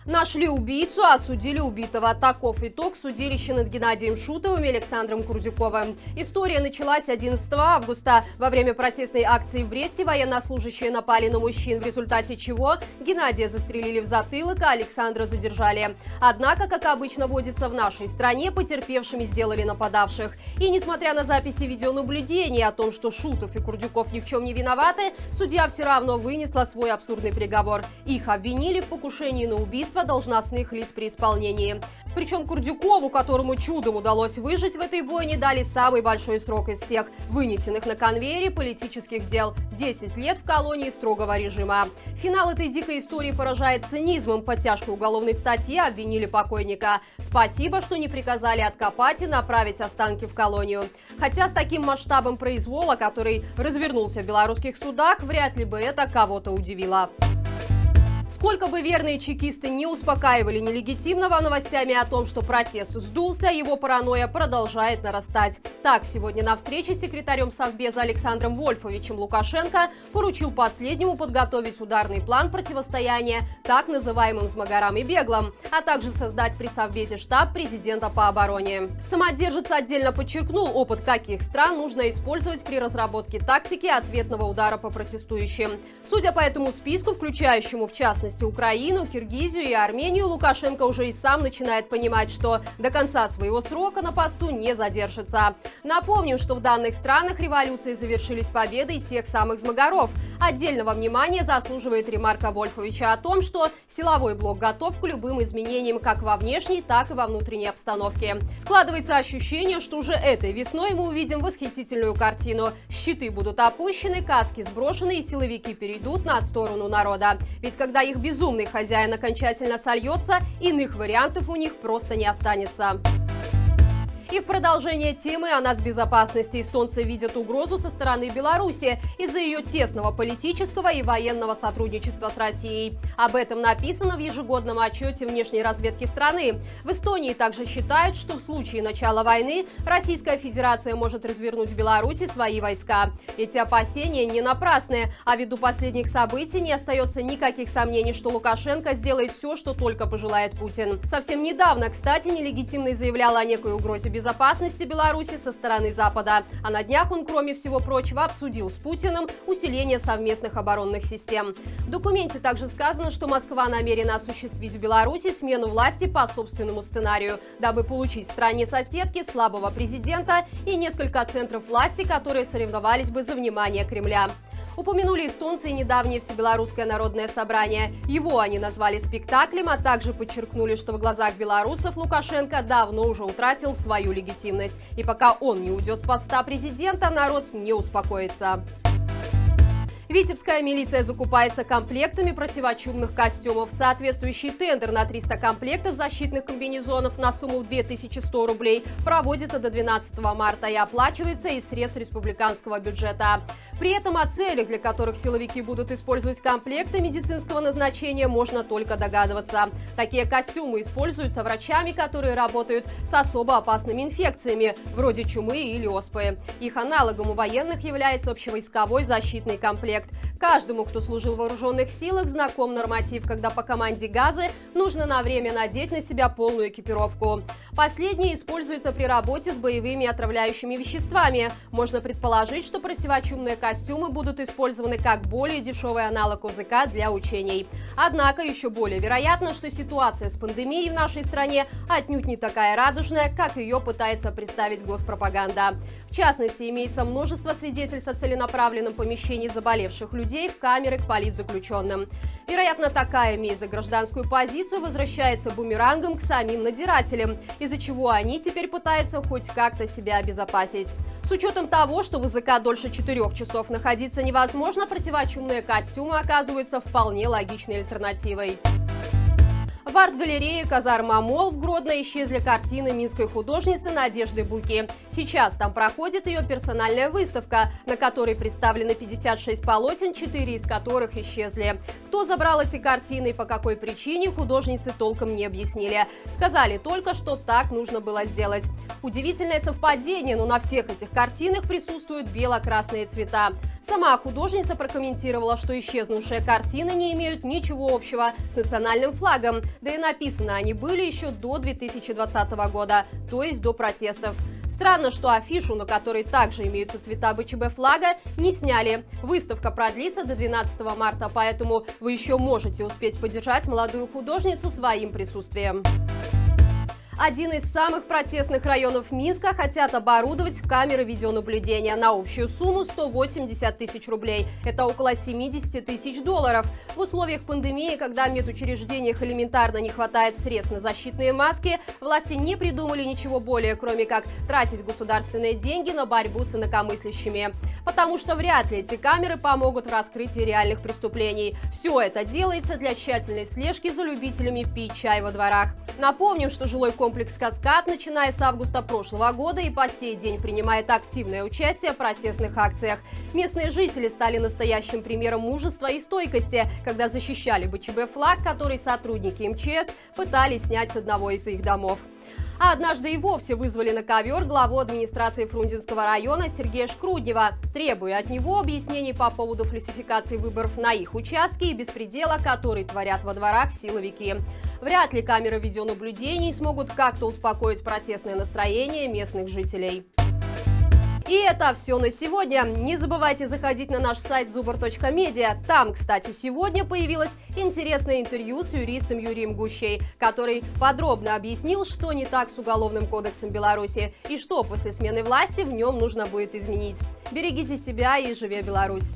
Нашли убийцу, осудили убитого. Таков итог судилища над Геннадием Шутовым и Александром Курдюковым. История началась 11 августа. Во время протестной акции в Бресте военнослужащие напали на мужчин, в результате чего Геннадия застрелили в затылок, а Александра задержали. Однако, как обычно водится в нашей стране, потерпевшими сделали нападавших. И несмотря на записи видеонаблюдения о том, что Шутов и Курдюков ни в чем не виноваты, судья все равно вынесла свой абсурдный приговор. Их обвинили в покушении на убийство должностных лиц при исполнении. Причем Курдюкову, которому чудом удалось выжить в этой бойне, дали самый большой срок из всех вынесенных на конвейере политических дел – 10 лет в колонии строгого режима. Финал этой дикой истории поражает цинизмом. По тяжкой уголовной статье обвинили покойника. Спасибо, что не приказали откопать и направить останки в колонию. Хотя с таким масштабом произвола, который развернулся в белорусских судах, вряд ли бы это кого-то удивило. Сколько бы верные чекисты не успокаивали нелегитимного новостями о том, что протест сдулся, его паранойя продолжает нарастать. Так, сегодня на встрече с секретарем Совбеза Александром Вольфовичем Лукашенко поручил последнему подготовить ударный план противостояния так называемым «змагарам» и «беглам», а также создать при Совбезе штаб президента по обороне. Самодержец отдельно подчеркнул, опыт каких стран нужно использовать при разработке тактики ответного удара по протестующим. Судя по этому списку, включающему в частности Украину, Киргизию и Армению, Лукашенко уже и сам начинает понимать, что до конца своего срока на посту не задержится. Напомним, что в данных странах революции завершились победой тех самых «змагаров». Отдельного внимания заслуживает ремарка Вольфовича о том, что силовой блок готов к любым изменениям как во внешней, так и во внутренней обстановке. Складывается ощущение, что уже этой весной мы увидим восхитительную картину. Щиты будут опущены, каски сброшены и силовики перейдут на сторону народа. Ведь когда их безумный хозяин окончательно сольется, иных вариантов у них просто не останется. И в продолжение темы о нацбезопасности эстонцы видят угрозу со стороны Беларуси из-за ее тесного политического и военного сотрудничества с Россией. Об этом написано в ежегодном отчете внешней разведки страны. В Эстонии также считают, что в случае начала войны Российская Федерация может развернуть в Беларуси свои войска. Эти опасения не напрасны, а ввиду последних событий не остается никаких сомнений, что Лукашенко сделает все, что только пожелает Путин. Совсем недавно, кстати, нелегитимный заявлял о некой угрозе безопасности Беларуси со стороны Запада. А на днях он, кроме всего прочего, обсудил с Путиным усиление совместных оборонных систем. В документе также сказано, что Москва намерена осуществить в Беларуси смену власти по собственному сценарию, дабы получить в стране-соседке слабого президента и несколько центров власти, которые соревновались бы за внимание Кремля. Упомянули эстонцы и недавнее Всебелорусское народное собрание. Его они назвали спектаклем, а также подчеркнули, что в глазах белорусов Лукашенко давно уже утратил свою легитимность. И пока он не уйдет с поста президента, народ не успокоится. Витебская милиция закупается комплектами противочумных костюмов. Соответствующий тендер на 300 комплектов защитных комбинезонов на сумму 2100 рублей проводится до 12 марта и оплачивается из средств республиканского бюджета. При этом о целях, для которых силовики будут использовать комплекты медицинского назначения, можно только догадываться. Такие костюмы используются врачами, которые работают с особо опасными инфекциями, вроде чумы или оспы. Их аналогом у военных является общевойсковой защитный комплект. Каждому, кто служил в вооруженных силах, знаком норматив, когда по команде газы нужно на время надеть на себя полную экипировку. Последнее используется при работе с боевыми отравляющими веществами. Можно предположить, что противочумные костюмы будут использованы как более дешевый аналог ОЗК для учений. Однако еще более вероятно, что ситуация с пандемией в нашей стране отнюдь не такая радужная, как ее пытается представить госпропаганда. В частности, имеется множество свидетельств о целенаправленном помещении заболевших людей в камеры к политзаключенным. Вероятно, такая месть за гражданскую позицию возвращается бумерангом к самим надзирателям, из-за чего они теперь пытаются хоть как-то себя обезопасить. С учетом того, что в ВЗК дольше 4 часов находиться невозможно, противочумные костюмы оказываются вполне логичной альтернативой. В арт-галерее «Казарма Мол» в Гродно исчезли картины минской художницы Надежды Буки. Сейчас там проходит ее персональная выставка, на которой представлены 56 полотен, 4 из которых исчезли. Кто забрал эти картины и по какой причине, художницы толком не объяснили. Сказали только, что так нужно было сделать. Удивительное совпадение, но на всех этих картинах присутствуют бело-красные цвета. Сама художница прокомментировала, что исчезнувшие картины не имеют ничего общего с национальным флагом, да и написаны они были еще до 2020 года, то есть до протестов. Странно, что афишу, на которой также имеются цвета БЧБ флага, не сняли. Выставка продлится до 12 марта, поэтому вы еще можете успеть поддержать молодую художницу своим присутствием. Один из самых протестных районов Минска хотят оборудовать камеры видеонаблюдения на общую сумму 180 тысяч рублей. Это около 70 тысяч долларов. В условиях пандемии, когда в медучреждениях элементарно не хватает средств на защитные маски, власти не придумали ничего более, кроме как тратить государственные деньги на борьбу с инакомыслящими. Потому что вряд ли эти камеры помогут в раскрытии реальных преступлений. Все это делается для тщательной слежки за любителями пить чай во дворах. Напомним, что жилой комплекс «Каскад», начиная с августа прошлого года и по сей день принимает активное участие в протестных акциях. Местные жители стали настоящим примером мужества и стойкости, когда защищали БЧБ флаг, который сотрудники МЧС пытались снять с одного из их домов. А однажды и вовсе вызвали на ковер главу администрации Фрунзенского района Сергея Шкруднева, требуя от него объяснений по поводу фальсификации выборов на их участке и беспредела, который творят во дворах силовики. Вряд ли камеры видеонаблюдений смогут как-то успокоить протестное настроение местных жителей. И это все на сегодня. Не забывайте заходить на наш сайт zubr.media. Там, кстати, сегодня появилось интересное интервью с юристом Юрием Гущей, который подробно объяснил, что не так с Уголовным кодексом Беларуси и что после смены власти в нем нужно будет изменить. Берегите себя и живи Беларусь!